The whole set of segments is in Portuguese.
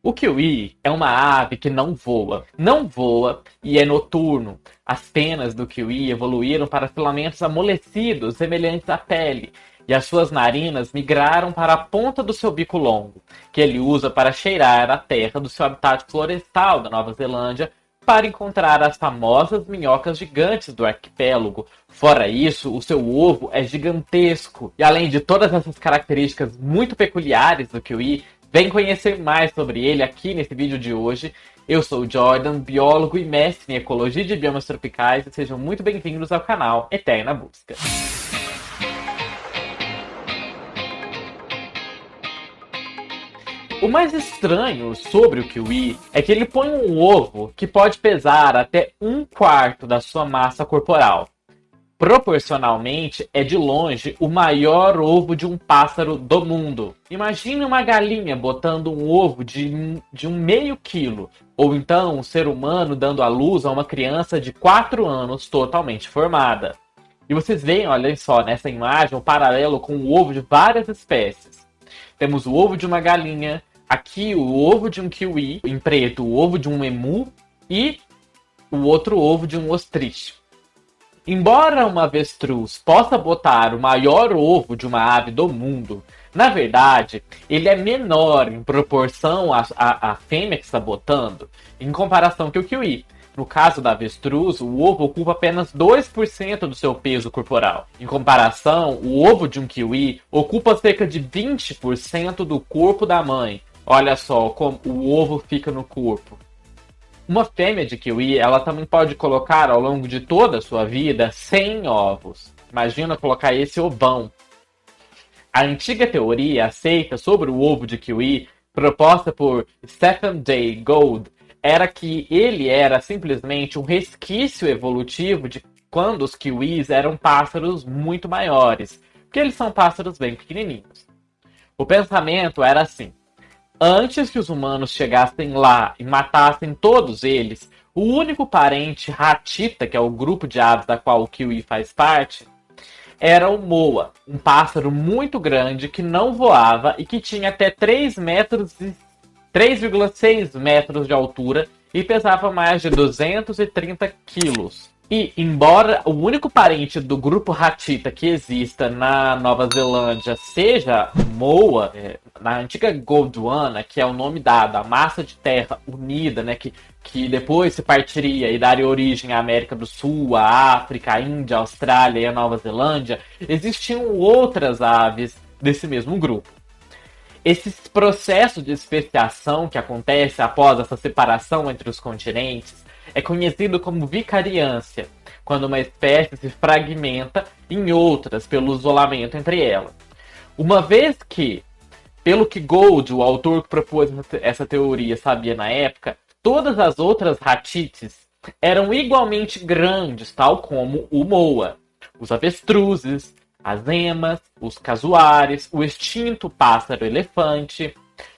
O kiwi é uma ave que não voa. Não voa e é noturno. As penas do kiwi evoluíram para filamentos amolecidos, semelhantes à pele, e as suas narinas migraram para a ponta do seu bico longo, que ele usa para cheirar a terra do seu habitat florestal da Nova Zelândia para encontrar as famosas minhocas gigantes do arquipélago. Fora isso, o seu ovo é gigantesco. E além de todas essas características muito peculiares do kiwi, vem conhecer mais sobre ele aqui nesse vídeo de hoje. Eu sou o Jordan, biólogo e mestre em ecologia de biomas tropicais, e sejam muito bem-vindos ao canal Eterna Busca. O mais estranho sobre o kiwi é que ele põe um ovo que pode pesar até 1/4 da sua massa corporal. Proporcionalmente, é de longe o maior ovo de um pássaro do mundo. Imagine uma galinha botando um ovo de 0,5 quilo, ou então um ser humano dando à luz a uma criança de 4 anos totalmente formada. E vocês veem, olhem só, nessa imagem, um paralelo com o ovo de várias espécies. Temos o ovo de uma galinha, aqui o ovo de um kiwi, em preto o ovo de um emu e o outro ovo de um ostrich. Embora uma avestruz possa botar o maior ovo de uma ave do mundo, na verdade, ele é menor em proporção à fêmea que está botando, em comparação com o kiwi. No caso da avestruz, o ovo ocupa apenas 2% do seu peso corporal. Em comparação, o ovo de um kiwi ocupa cerca de 20% do corpo da mãe. Olha só como o ovo fica no corpo. Uma fêmea de kiwi, ela também pode colocar ao longo de toda a sua vida 100 ovos. Imagina colocar esse ovão. A antiga teoria aceita sobre o ovo de kiwi, proposta por Stephen Jay Gould, era que ele era simplesmente um resquício evolutivo de quando os kiwis eram pássaros muito maiores, porque eles são pássaros bem pequenininhos. O pensamento era assim: antes que os humanos chegassem lá e matassem todos eles, o único parente ratita, que é o grupo de aves da qual o kiwi faz parte, era o moa, um pássaro muito grande que não voava e que tinha até 3,6 metros de altura e pesava mais de 230 quilos. E, embora o único parente do grupo ratita que exista na Nova Zelândia seja o moa, na antiga Gondwana, que é o nome dado à massa de terra unida, né, que depois se partiria e daria origem à América do Sul, à África, à Índia, à Austrália e à Nova Zelândia, existiam outras aves desse mesmo grupo. Esse processo de especiação que acontece após essa separação entre os continentes é conhecido como vicariância, quando uma espécie se fragmenta em outras pelo isolamento entre elas. Uma vez que, pelo que Gould, o autor que propôs essa teoria, sabia na época, todas as outras ratites eram igualmente grandes, tal como o moa, os avestruzes, as emas, os casuares, o extinto pássaro-elefante,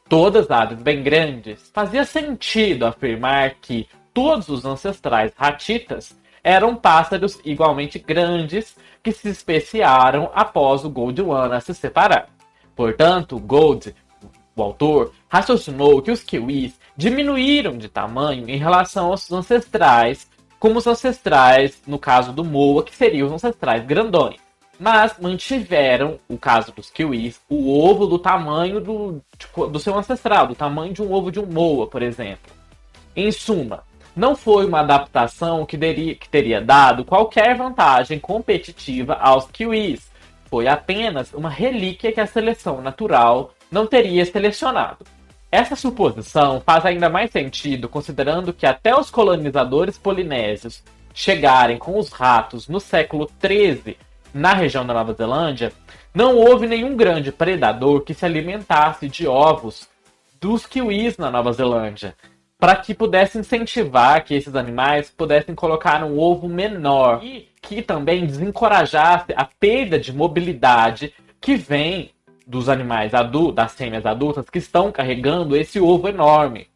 todas aves bem grandes. Fazia sentido afirmar que todos os ancestrais ratitas eram pássaros igualmente grandes que se especiaram após o Gondwana se separar. Portanto, Gould, o autor, raciocinou que os kiwis diminuíram de tamanho em relação aos ancestrais, como os ancestrais, no caso do moa, que seriam os ancestrais grandões. Mas mantiveram, no caso dos kiwis, o ovo do tamanho do seu ancestral, do tamanho de um ovo de um moa, por exemplo. Em suma, não foi uma adaptação que teria dado qualquer vantagem competitiva aos kiwis. Foi apenas uma relíquia que a seleção natural não teria selecionado. Essa suposição faz ainda mais sentido considerando que até os colonizadores polinésios chegarem com os ratos no século XIII na região da Nova Zelândia, não houve nenhum grande predador que se alimentasse de ovos dos kiwis na Nova Zelândia, para que pudesse incentivar que esses animais pudessem colocar um ovo menor e que também desencorajasse a perda de mobilidade que vem dos animais das fêmeas adultas que estão carregando esse ovo enorme.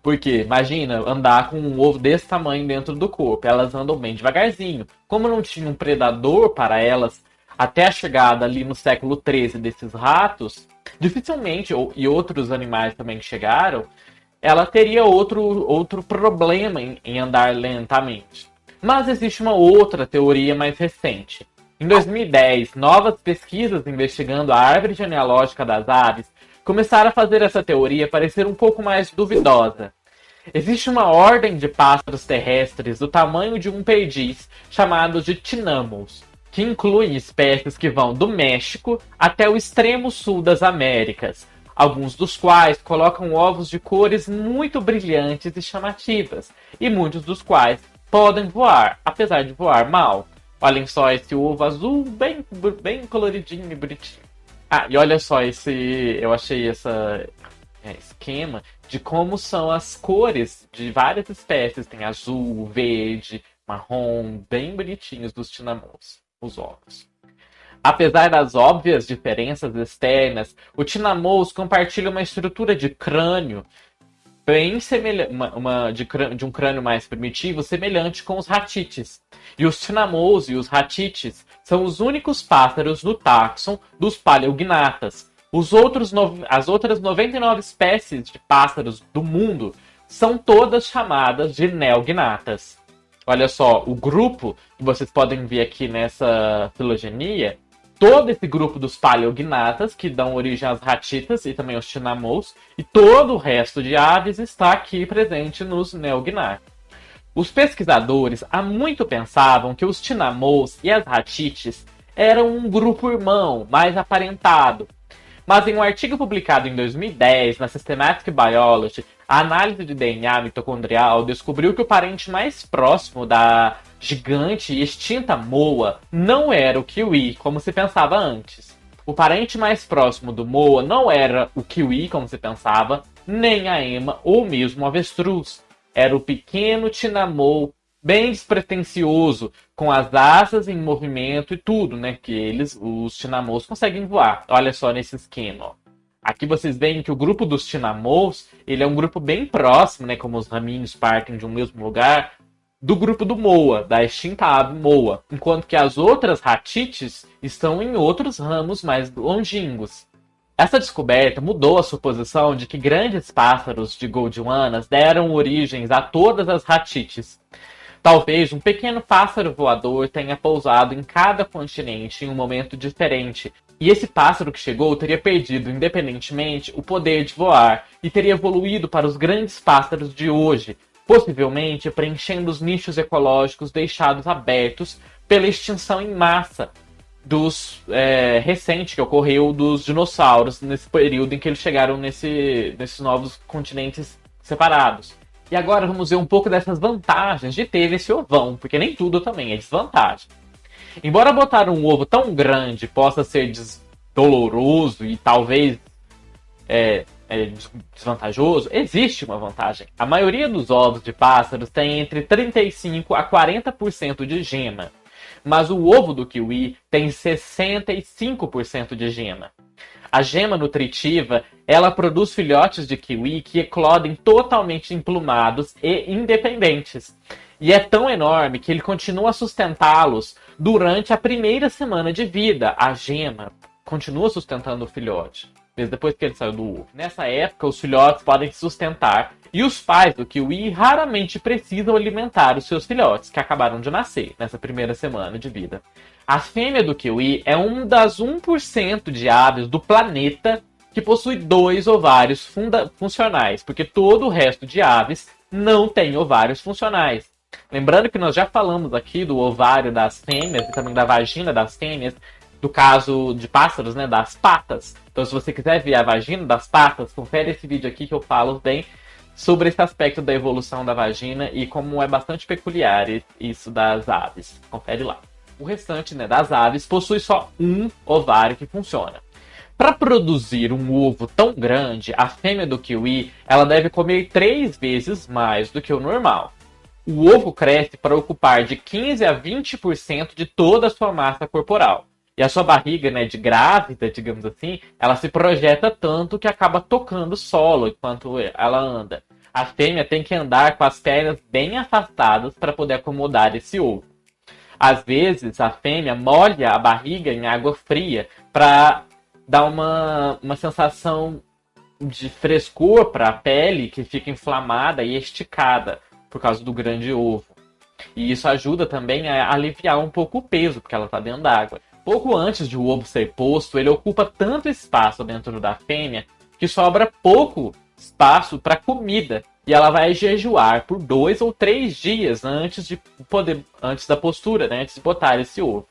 Porque, imagina, andar com um ovo desse tamanho dentro do corpo. Elas andam bem devagarzinho. Como não tinha um predador para elas, até a chegada ali no século XIII desses ratos, dificilmente, e outros animais também que chegaram, ela teria outro problema em andar lentamente. Mas existe uma outra teoria mais recente. Em 2010, novas pesquisas investigando a árvore genealógica das aves começaram a fazer essa teoria parecer um pouco mais duvidosa. Existe uma ordem de pássaros terrestres do tamanho de um perdiz, chamados de tinamos, que incluem espécies que vão do México até o extremo sul das Américas, alguns dos quais colocam ovos de cores muito brilhantes e chamativas, e muitos dos quais podem voar, apesar de voar mal. Olhem só esse ovo azul, bem coloridinho e bonitinho. Ah, e olha só eu achei esse esquema de como são as cores de várias espécies. Tem azul, verde, marrom, bem bonitinhos dos tinamous, os ovos. Apesar das óbvias diferenças externas, o tinamous compartilha uma estrutura de crânio bem semelhante, de um crânio mais primitivo, semelhante com os ratites. E os tinamous e os ratites são os únicos pássaros do táxon dos paleognatas. As outras 99 espécies de pássaros do mundo são todas chamadas de neognatas. Olha só, o grupo que vocês podem ver aqui nessa filogenia, todo esse grupo dos paleognatas, que dão origem às ratitas e também aos tinamous, e todo o resto de aves está aqui presente nos neognatas. Os pesquisadores há muito pensavam que os tinamous e as ratites eram um grupo irmão, mais aparentado. Mas em um artigo publicado em 2010 na Systematic Biology, a análise de DNA mitocondrial descobriu que o parente mais próximo da gigante e extinta moa não era o kiwi, como se pensava antes. O parente mais próximo do moa não era o kiwi, como se pensava, nem a ema ou mesmo o avestruz. Era o pequeno tinamou, bem despretensioso, com as asas em movimento e tudo, né? Que os tinamous, conseguem voar. Olha só nesse esquema, ó. Aqui vocês veem que o grupo dos tinamous, ele é um grupo bem próximo, né? Como os raminhos partem de um mesmo lugar, do grupo do moa, da extinta ave moa. Enquanto que as outras ratites estão em outros ramos mais longínquos. Essa descoberta mudou a suposição de que grandes pássaros de Gondwanas deram origens a todas as ratites. Talvez um pequeno pássaro voador tenha pousado em cada continente em um momento diferente, e esse pássaro que chegou teria perdido, independentemente, o poder de voar e teria evoluído para os grandes pássaros de hoje, possivelmente preenchendo os nichos ecológicos deixados abertos pela extinção em massa recente que ocorreu dos dinossauros nesse período em que eles chegaram nesses novos continentes separados. E agora vamos ver um pouco dessas vantagens de ter esse ovão, porque nem tudo também é desvantagem. Embora botar um ovo tão grande possa ser doloroso e talvez desvantajoso, existe uma vantagem. A maioria dos ovos de pássaros tem entre 35% a 40% de gema, mas o ovo do kiwi tem 65% de gema. A gema nutritiva, ela produz filhotes de kiwi que eclodem totalmente emplumados e independentes. E é tão enorme que ele continua a sustentá-los durante a primeira semana de vida. A gema continua sustentando o filhote, mesmo depois que ele saiu do ovo. Nessa época, os filhotes podem se sustentar e os pais do kiwi raramente precisam alimentar os seus filhotes, que acabaram de nascer nessa primeira semana de vida. A fêmea do kiwi é uma das 1% de aves do planeta que possui 2 ovários funcionais, porque todo o resto de aves não tem ovários funcionais. Lembrando que nós já falamos aqui do ovário das fêmeas e também da vagina das fêmeas, do caso de pássaros, né, das patas. Então, se você quiser ver a vagina das patas, confere esse vídeo aqui que eu falo bem sobre esse aspecto da evolução da vagina e como é bastante peculiar isso das aves. Confere lá. O restante, né, das aves possui só um ovário que funciona. Para produzir um ovo tão grande, a fêmea do kiwi ela deve comer 3 vezes mais do que o normal. O ovo cresce para ocupar de 15% a 20% de toda a sua massa corporal. E a sua barriga, né, de grávida, digamos assim, ela se projeta tanto que acaba tocando o solo enquanto ela anda. A fêmea tem que andar com as pernas bem afastadas para poder acomodar esse ovo. Às vezes, a fêmea molha a barriga em água fria para dar uma sensação de frescor para a pele que fica inflamada e esticada por causa do grande ovo. E isso ajuda também a aliviar um pouco o peso, porque ela está dentro d'água. Pouco antes de o ovo ser posto, ele ocupa tanto espaço dentro da fêmea que sobra pouco espaço para comida. E ela vai jejuar por 2 ou 3 dias antes da postura, né? Antes de botar esse ovo.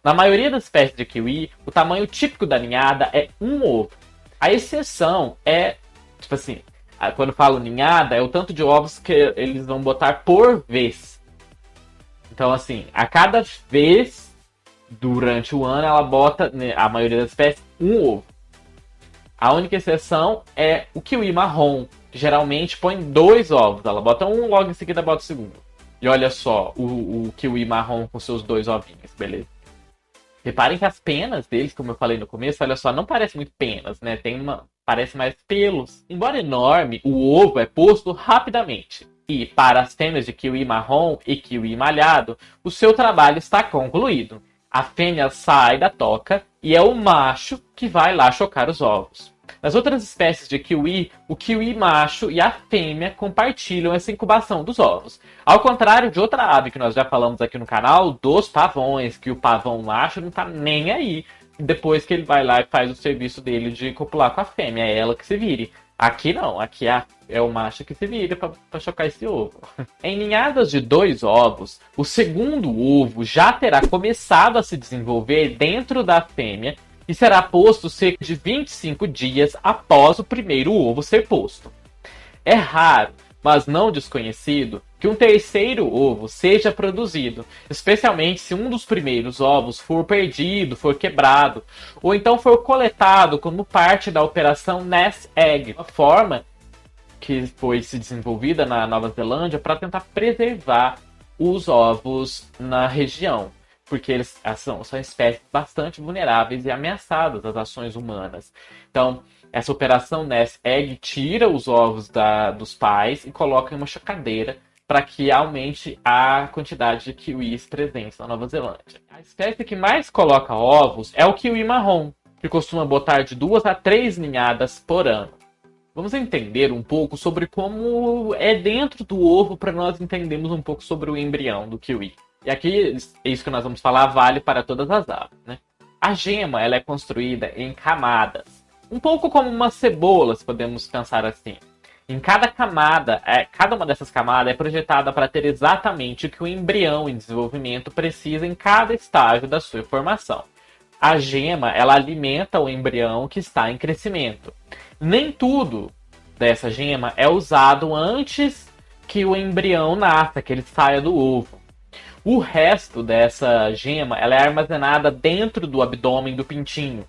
Na maioria das espécies de kiwi, o tamanho típico da ninhada é um ovo. A exceção é, tipo assim, quando falo ninhada, é o tanto de ovos que eles vão botar por vez. Então, assim, a cada vez durante o ano, ela bota, né, a maioria das espécies, um ovo. A única exceção é o kiwi marrom, que geralmente põe 2 ovos. Ela bota um, logo em seguida bota o segundo. E olha só, o kiwi marrom com seus 2 ovinhos, beleza? Reparem que as penas deles, como eu falei no começo, olha só, não parece muito penas, né? Parece mais pelos. Embora enorme, o ovo é posto rapidamente. E para as fêmeas de kiwi marrom e kiwi malhado, o seu trabalho está concluído. A fêmea sai da toca e é o macho que vai lá chocar os ovos. Nas outras espécies de kiwi, o kiwi macho e a fêmea compartilham essa incubação dos ovos. Ao contrário de outra ave que nós já falamos aqui no canal, dos pavões, que o pavão macho não tá nem aí depois que ele vai lá e faz o serviço dele de copular com a fêmea. É ela que se vire. Aqui não, aqui é o macho que se vira para chocar esse ovo. Em ninhadas de 2 ovos, o segundo ovo já terá começado a se desenvolver dentro da fêmea e será posto cerca de 25 dias após o primeiro ovo ser posto. É raro, mas não desconhecido, que um terceiro ovo seja produzido, especialmente se um dos primeiros ovos for perdido, for quebrado, ou então for coletado como parte da operação Nest Egg, uma forma que foi se desenvolvida na Nova Zelândia para tentar preservar os ovos na região, porque eles são espécies bastante vulneráveis e ameaçadas às ações humanas. Então, essa operação Nest Egg tira os ovos dos pais e coloca em uma chocadeira para que aumente a quantidade de kiwis presentes na Nova Zelândia. A espécie que mais coloca ovos é o kiwi marrom, que costuma botar de 2 a 3 ninhadas por ano. Vamos entender um pouco sobre como é dentro do ovo para nós entendermos um pouco sobre o embrião do kiwi. E aqui, isso que nós vamos falar vale para todas as aves, né? A gema ela é construída em camadas, um pouco como uma cebola, se podemos pensar assim. Em cada camada, cada uma dessas camadas é projetada para ter exatamente o que o embrião em desenvolvimento precisa em cada estágio da sua formação. A gema ela alimenta o embrião que está em crescimento. Nem tudo dessa gema é usado antes que o embrião nasça, que ele saia do ovo. O resto dessa gema ela é armazenada dentro do abdômen do pintinho,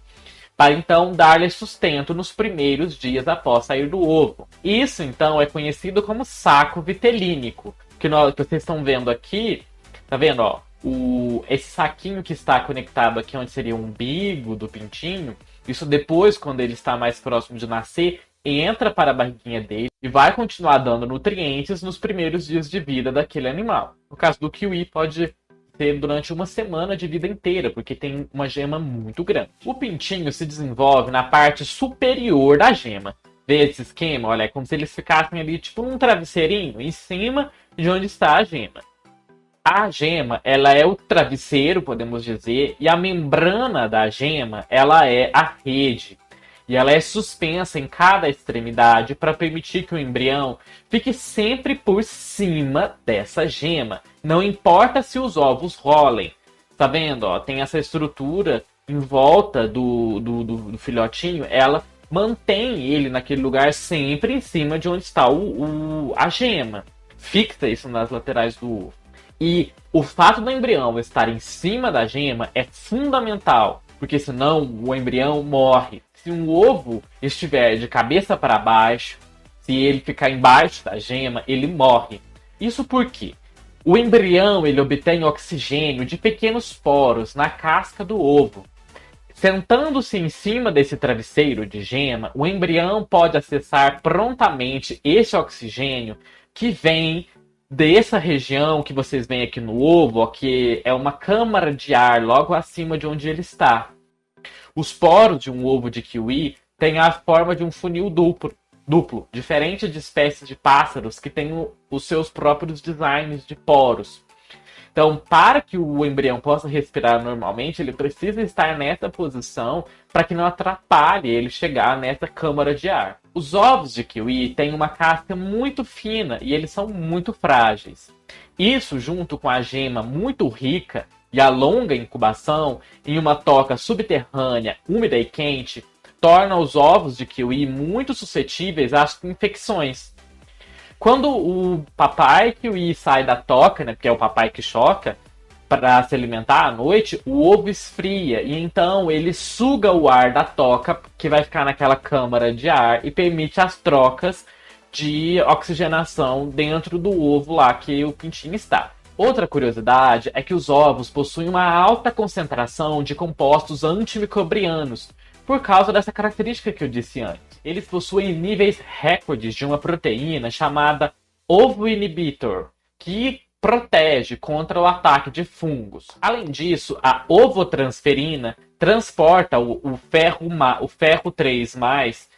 para então dar-lhe sustento nos primeiros dias após sair do ovo. Isso então é conhecido como saco vitelínico, que vocês estão vendo aqui, tá vendo, ó? Esse saquinho que está conectado aqui onde seria o umbigo do pintinho, isso depois, quando ele está mais próximo de nascer, entra para a barriguinha dele e vai continuar dando nutrientes nos primeiros dias de vida daquele animal. No caso do kiwi, pode ser durante uma semana de vida inteira, porque tem uma gema muito grande. O pintinho se desenvolve na parte superior da gema. Vê esse esquema? Olha, é como se eles ficassem ali tipo num travesseirinho em cima de onde está a gema. A gema, ela é o travesseiro, podemos dizer, e a membrana da gema, ela é a rede. E ela é suspensa em cada extremidade para permitir que o embrião fique sempre por cima dessa gema. Não importa se os ovos rolem. Tá vendo? Ó, tem essa estrutura em volta do filhotinho. Ela mantém ele naquele lugar sempre em cima de onde está a gema. Fixa isso nas laterais do ovo. E o fato do embrião estar em cima da gema é fundamental, porque senão o embrião morre. Se um ovo estiver de cabeça para baixo, se ele ficar embaixo da gema, ele morre. Isso porque o embrião ele obtém oxigênio de pequenos poros na casca do ovo. Sentando-se em cima desse travesseiro de gema, o embrião pode acessar prontamente esse oxigênio que vem dessa região que vocês veem aqui no ovo, que é uma câmara de ar logo acima de onde ele está. Os poros de um ovo de kiwi tem a forma de um funil duplo, diferente de espécies de pássaros que têm os seus próprios designs de poros. Então, para que o embrião possa respirar normalmente, ele precisa estar nessa posição para que não atrapalhe ele chegar nessa câmara de ar. Os ovos de kiwi têm uma casca muito fina e eles são muito frágeis. Isso, junto com a gema muito rica e a longa incubação em uma toca subterrânea, úmida e quente, torna os ovos de kiwi muito suscetíveis às infecções. Quando o papai kiwi sai da toca, né, porque é o papai que choca, para se alimentar à noite, o ovo esfria e então ele suga o ar da toca, que vai ficar naquela câmara de ar, e permite as trocas de oxigenação dentro do ovo lá que o pintinho está. Outra curiosidade é que os ovos possuem uma alta concentração de compostos antimicrobianos, por causa dessa característica que eu disse antes. Eles possuem níveis recordes de uma proteína chamada ovo inhibitor, que protege contra o ataque de fungos. Além disso, a ovotransferina transporta o ferro 3+,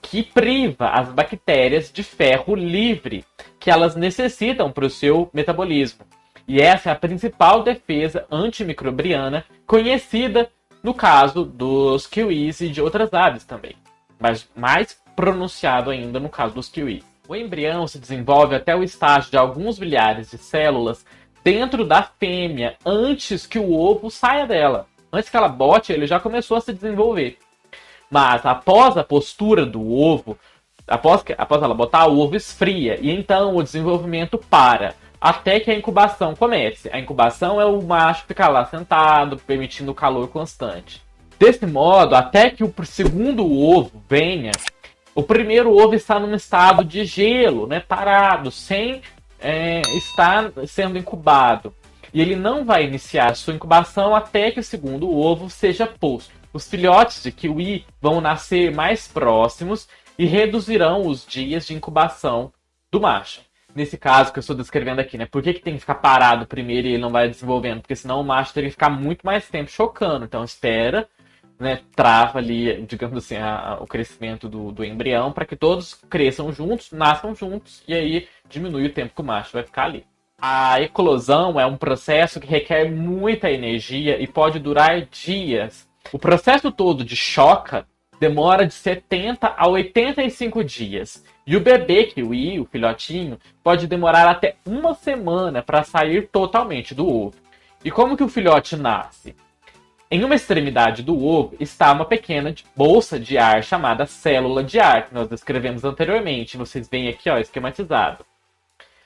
que priva as bactérias de ferro livre que elas necessitam para o seu metabolismo. E essa é a principal defesa antimicrobiana conhecida no caso dos kiwis e de outras aves também, mas mais pronunciado ainda no caso dos kiwis. O embrião se desenvolve até o estágio de alguns milhares de células dentro da fêmea antes que o ovo saia dela. Antes que ela bote, ele já começou a se desenvolver. Mas após a postura do ovo, após ela botar, o ovo esfria e então o desenvolvimento para, até que a incubação comece. A incubação é o macho ficar lá sentado, permitindo o calor constante. Desse modo, até que o segundo ovo venha, o primeiro ovo está num estado de gelo, né, parado, sem estar sendo incubado. E ele não vai iniciar sua incubação até que o segundo ovo seja posto. Os filhotes de kiwi vão nascer mais próximos e reduzirão os dias de incubação do macho. Nesse caso que eu estou descrevendo aqui, né? Por que tem que ficar parado primeiro e ele não vai desenvolvendo? Porque senão o macho teria que ficar muito mais tempo chocando. Então espera, né? Trava ali, digamos assim, o crescimento do embrião para que todos cresçam juntos, nasçam juntos e aí diminui o tempo que o macho vai ficar ali. A eclosão é um processo que requer muita energia e pode durar dias. O processo todo de choca demora de 70 a 85 dias. E o bebê kiwi, o filhotinho, pode demorar até uma semana para sair totalmente do ovo. E como que o filhote nasce? Em uma extremidade do ovo está uma pequena bolsa de ar chamada célula de ar, que nós descrevemos anteriormente. Vocês veem aqui, ó, esquematizado.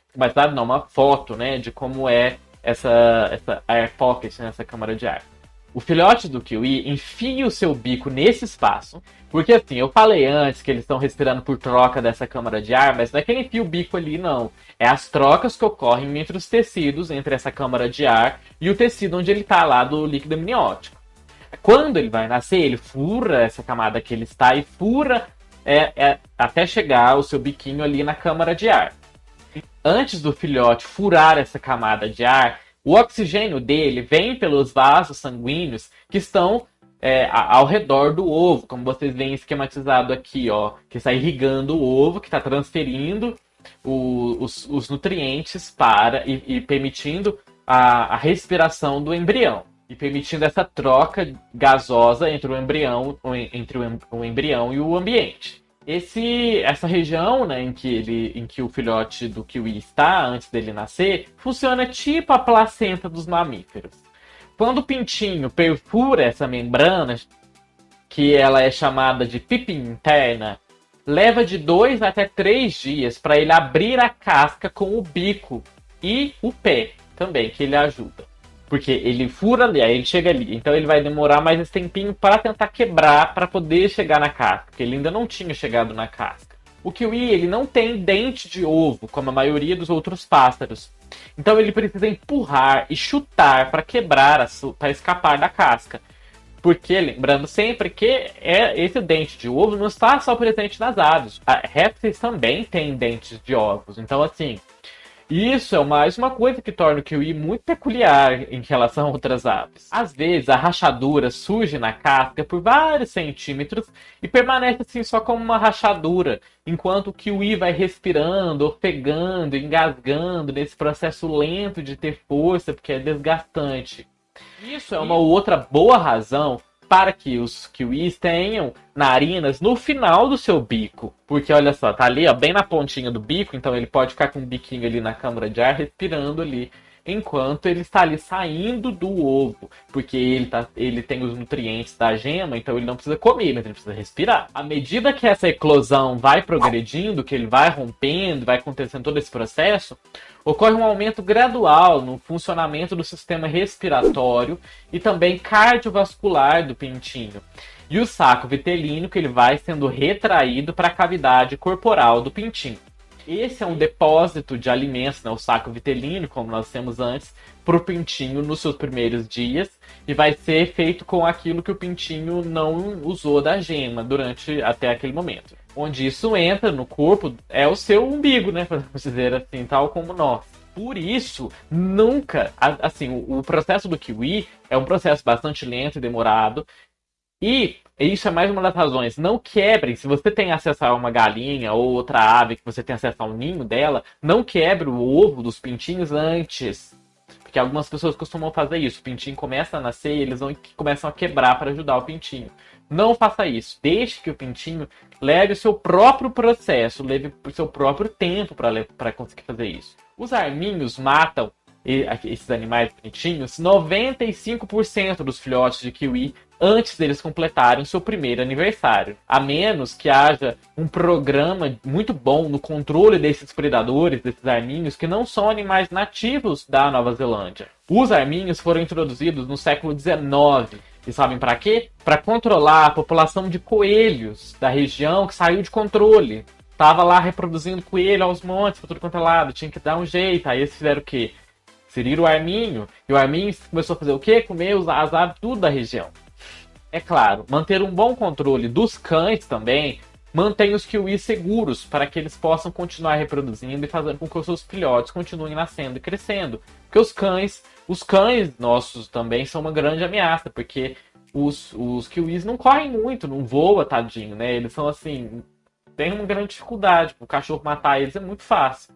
Esquematizado não, uma foto, né, de como é essa air pocket, nessa câmara de ar. O filhote do kiwi enfia o seu bico nesse espaço, porque assim, eu falei antes que eles estão respirando por troca dessa câmara de ar, mas não é que ele enfia o bico ali, não. É as trocas que ocorrem entre os tecidos, entre essa câmara de ar e o tecido onde ele está lá do líquido amniótico. Quando ele vai nascer, ele fura essa camada que ele está e fura até chegar o seu biquinho ali na câmara de ar. Antes do filhote furar essa camada de ar, o oxigênio dele vem pelos vasos sanguíneos que estão ao redor do ovo, como vocês veem esquematizado aqui, ó, que está irrigando o ovo, que está transferindo os nutrientes para e permitindo a respiração do embrião e permitindo essa troca gasosa entre o embrião e o ambiente. Essa região, né, em que o filhote do kiwi está antes dele nascer funciona tipo a placenta dos mamíferos. Quando o pintinho perfura essa membrana, que ela é chamada de pipa interna, leva de 2 até 3 dias para ele abrir a casca com o bico e o pé também, que ele ajuda. Porque ele fura ali, aí ele chega ali. Então ele vai demorar mais esse tempinho para tentar quebrar, para poder chegar na casca. Porque ele ainda não tinha chegado na casca. O kiwi, ele não tem dente de ovo, como a maioria dos outros pássaros. Então ele precisa empurrar e chutar para quebrar, para escapar da casca. Porque, lembrando sempre que esse dente de ovo não está só presente nas aves. Répteis também têm dentes de ovos. Então, assim, E isso é mais uma coisa que torna o kiwi muito peculiar em relação a outras aves. Às vezes, a rachadura surge na casca por vários centímetros e permanece assim só como uma rachadura, enquanto o kiwi vai respirando, ofegando, engasgando nesse processo lento de ter força, porque é desgastante. Isso é uma outra boa razão para que os kiwis tenham narinas no final do seu bico. Porque olha só, tá ali ó, bem na pontinha do bico, então ele pode ficar com o biquinho ali na câmara de ar, respirando ali, enquanto ele está ali saindo do ovo. Porque ele tem os nutrientes da gema, então ele não precisa comer, mas ele precisa respirar. À medida que essa eclosão vai progredindo, que ele vai rompendo, vai acontecendo todo esse processo, ocorre um aumento gradual no funcionamento do sistema respiratório e também cardiovascular do pintinho. E o saco vitelínico ele vai sendo retraído para a cavidade corporal do pintinho. Esse é um depósito de alimentos, né, o saco vitelínico, como nós temos antes, para o pintinho nos seus primeiros dias e vai ser feito com aquilo que o pintinho não usou da gema durante até aquele momento. Onde isso entra no corpo é o seu umbigo, né, podemos dizer assim, tal como nós. Por isso, nunca, assim, o processo do kiwi é um processo bastante lento e demorado. E isso é mais uma das razões. Não quebrem, se você tem acesso a uma galinha ou outra ave que você tem acesso ao ninho dela, não quebre o ovo dos pintinhos antes. Porque algumas pessoas costumam fazer isso. O pintinho começa a nascer e eles começam a quebrar para ajudar o pintinho. Não faça isso. Deixe que o pintinho leve o seu próprio processo, leve o seu próprio tempo para conseguir fazer isso. Os arminhos matam esses animais bonitinhos 95% dos filhotes de kiwi antes deles completarem seu primeiro aniversário. A menos que haja um programa muito bom no controle desses predadores, desses arminhos, que não são animais nativos da Nova Zelândia. Os arminhos foram introduzidos no século XIX. E sabem para quê? Para controlar a população de coelhos da região que saiu de controle. Tava lá reproduzindo coelho aos montes, por tudo quanto é lado, tinha que dar um jeito. Aí eles fizeram o quê? Inseriram o arminho. E o arminho começou a fazer o quê? Comer as aves tudo da região. É claro, manter um bom controle dos cães também mantém os kiwis seguros para que eles possam continuar reproduzindo e fazendo com que os seus filhotes continuem nascendo e crescendo. Porque os cães nossos também são uma grande ameaça, porque os kiwis não correm muito, não voam, tadinho, né? Eles são assim, tem uma grande dificuldade. O cachorro matar eles é muito fácil.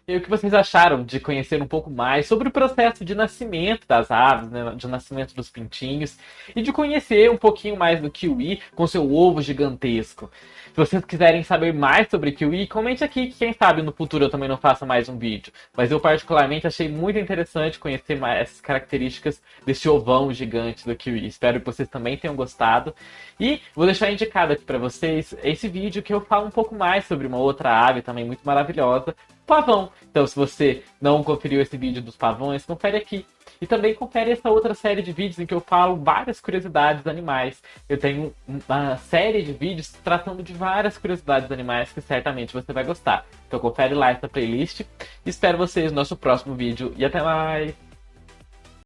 E o que vocês acharam de conhecer um pouco mais sobre o processo de nascimento das aves, né, de nascimento dos pintinhos, e de conhecer um pouquinho mais do kiwi com seu ovo gigantesco? Se vocês quiserem saber mais sobre kiwi, comente aqui que quem sabe no futuro eu também não faça mais um vídeo. Mas eu particularmente achei muito interessante conhecer mais essas características desse ovão gigante do kiwi. Espero que vocês também tenham gostado. E vou deixar indicado aqui para vocês esse vídeo que eu falo um pouco mais sobre uma outra ave também muito maravilhosa, pavão. Então, se você não conferiu esse vídeo dos pavões, confere aqui. E também confere essa outra série de vídeos em que eu falo várias curiosidades animais. Eu tenho uma série de vídeos tratando de várias curiosidades animais que certamente você vai gostar. Então confere lá essa playlist. Espero vocês no nosso próximo vídeo e até mais!